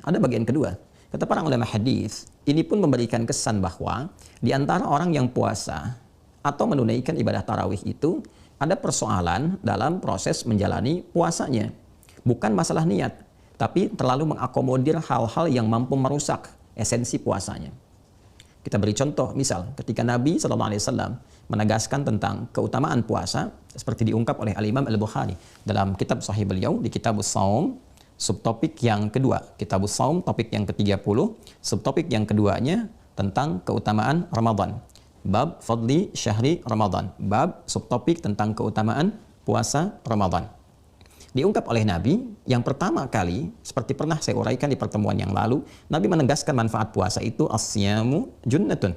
Ada bagian kedua. Kata para ulama hadis, ini pun memberikan kesan bahwa di antara orang yang puasa atau menunaikan ibadah tarawih itu ada persoalan dalam proses menjalani puasanya. Bukan masalah niat, tapi terlalu mengakomodir hal-hal yang mampu merusak esensi puasanya. Kita beri contoh, misal ketika Nabi SAW menegaskan tentang keutamaan puasa, seperti diungkap oleh Al-Imam Al-Bukhari dalam kitab Sahih beliau, di Kitabus Shaum, subtopik yang kedua. Kitabus Shaum, topik yang ke-30, subtopik yang keduanya tentang keutamaan Ramadan. Bab Fadli Syahri Ramadan. Bab subtopik tentang keutamaan puasa Ramadan. Diungkap oleh Nabi, yang pertama kali, seperti pernah saya uraikan di pertemuan yang lalu, Nabi menegaskan manfaat puasa itu as-siyamu junnatun.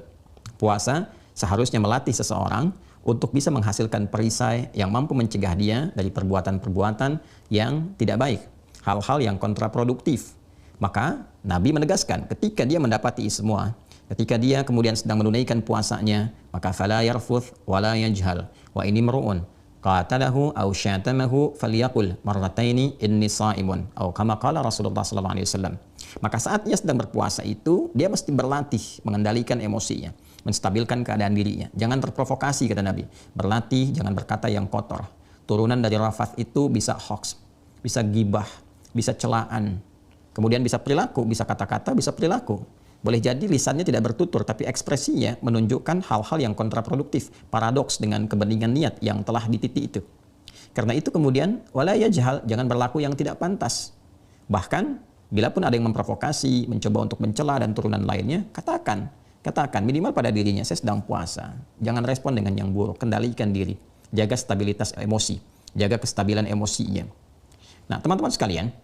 Puasa seharusnya melatih seseorang untuk bisa menghasilkan perisai yang mampu mencegah dia dari perbuatan-perbuatan yang tidak baik, hal-hal yang kontraproduktif. Maka Nabi menegaskan ketika dia mendapati semua, ketika dia kemudian sedang menunaikan puasanya, maka fala yarfuth wala yajhal wa ini mar'un qatalahu aw syatamahu falyaqul marrataini inni shaimun atau kama qala Rasulullah sallallahu alaihi wasallam. Maka saat dia sedang berpuasa itu, dia mesti berlatih mengendalikan emosinya, menstabilkan keadaan dirinya. Jangan terprovokasi, kata Nabi. Berlatih jangan berkata yang kotor. Turunan dari rafath itu bisa hoax, bisa gibah, bisa celaan. Kemudian bisa perilaku, bisa kata-kata, bisa perilaku. Boleh jadi lisannya tidak bertutur, tapi ekspresinya menunjukkan hal-hal yang kontraproduktif, paradoks dengan kebeningan niat yang telah dititi itu. Karena itu kemudian, wala yajhal, jangan berlaku yang tidak pantas. Bahkan, bila pun ada yang memprovokasi, mencoba untuk mencela dan turunan lainnya, katakan minimal pada dirinya, saya sedang puasa. Jangan respon dengan yang buruk, kendalikan diri, jaga stabilitas emosi, jaga kestabilan emosinya. Nah, teman-teman sekalian,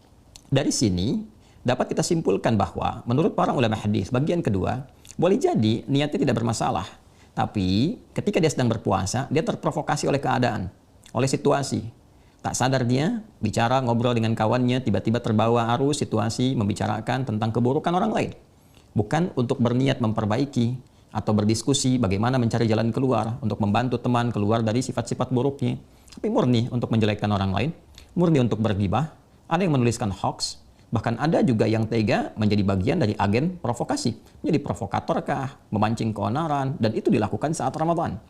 dari sini dapat kita simpulkan bahwa menurut para ulama hadis bagian kedua, boleh jadi niatnya tidak bermasalah, tapi ketika dia sedang berpuasa, dia terprovokasi oleh keadaan, oleh situasi. Tak sadar dia bicara, ngobrol dengan kawannya, tiba-tiba terbawa arus situasi membicarakan tentang keburukan orang lain. Bukan untuk berniat memperbaiki atau berdiskusi bagaimana mencari jalan keluar untuk membantu teman keluar dari sifat-sifat buruknya, tapi murni untuk menjelekkan orang lain, murni untuk bergibah. Ada yang menuliskan hoax, bahkan ada juga yang tega menjadi bagian dari agen provokasi, menjadi provokatorkah, memancing keonaran, dan itu dilakukan saat Ramadan.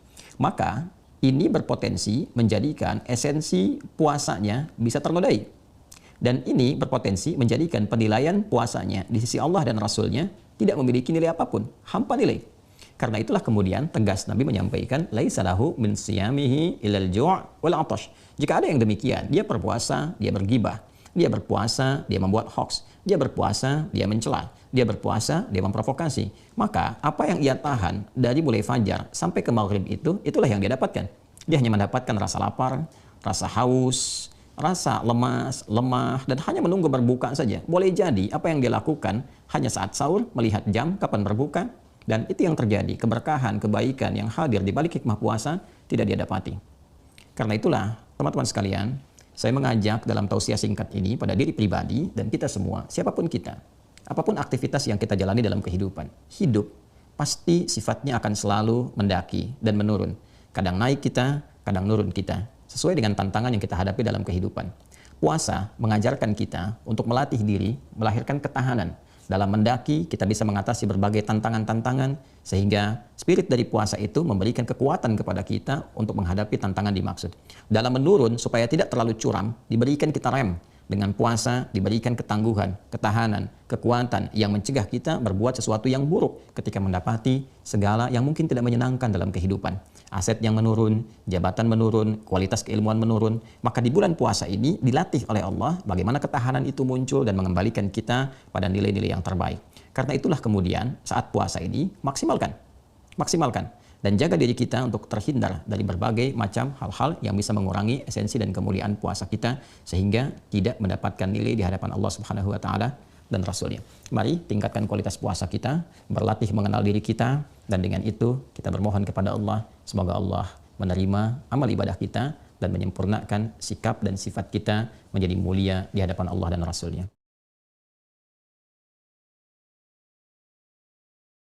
Maka ini berpotensi menjadikan esensi puasanya bisa ternodai. Dan ini berpotensi menjadikan penilaian puasanya di sisi Allah dan Rasulnya tidak memiliki nilai apapun, hampa nilai. Karena itulah kemudian tegas Nabi menyampaikan, laisa lahu min siyamihi ilal ju' wal 'atash. Jika ada yang demikian, dia berpuasa, dia bergibah. Dia berpuasa, dia membuat hoax. Dia berpuasa, dia mencela. Dia berpuasa, dia memprovokasi. Maka apa yang ia tahan dari mulai fajar sampai ke maghrib itu, itulah yang dia dapatkan. Dia hanya mendapatkan rasa lapar, rasa haus, rasa lemas, lemah, dan hanya menunggu berbuka saja. Boleh jadi apa yang dia lakukan hanya saat sahur, melihat jam kapan berbuka, dan itu yang terjadi. Keberkahan, kebaikan yang hadir di balik hikmah puasa tidak dia dapati. Karena itulah, teman-teman sekalian, saya mengajak dalam tausiah singkat ini pada diri pribadi dan kita semua, siapapun kita, apapun aktivitas yang kita jalani dalam kehidupan, hidup pasti sifatnya akan selalu mendaki dan menurun. Kadang naik kita, kadang nurun kita, sesuai dengan tantangan yang kita hadapi dalam kehidupan. Puasa mengajarkan kita untuk melatih diri, melahirkan ketahanan. Dalam mendaki, kita bisa mengatasi berbagai tantangan-tantangan, sehingga spirit dari puasa itu memberikan kekuatan kepada kita untuk menghadapi tantangan dimaksud. Dalam menurun, supaya tidak terlalu curam, diberikan kita rem. Dengan puasa, diberikan ketangguhan, ketahanan, kekuatan yang mencegah kita berbuat sesuatu yang buruk ketika mendapati segala yang mungkin tidak menyenangkan dalam kehidupan. Aset yang menurun, jabatan menurun, kualitas keilmuan menurun. Maka di bulan puasa ini dilatih oleh Allah bagaimana ketahanan itu muncul dan mengembalikan kita pada nilai-nilai yang terbaik. Karena itulah kemudian saat puasa ini maksimalkan dan jaga diri kita untuk terhindar dari berbagai macam hal-hal yang bisa mengurangi esensi dan kemuliaan puasa kita sehingga tidak mendapatkan nilai di hadapan Allah Subhanahu wa taala dan Rasulnya. Mari tingkatkan kualitas puasa kita, berlatih mengenal diri kita, dan dengan itu kita bermohon kepada Allah, semoga Allah menerima amal ibadah kita dan menyempurnakan sikap dan sifat kita menjadi mulia di hadapan Allah dan Rasulnya.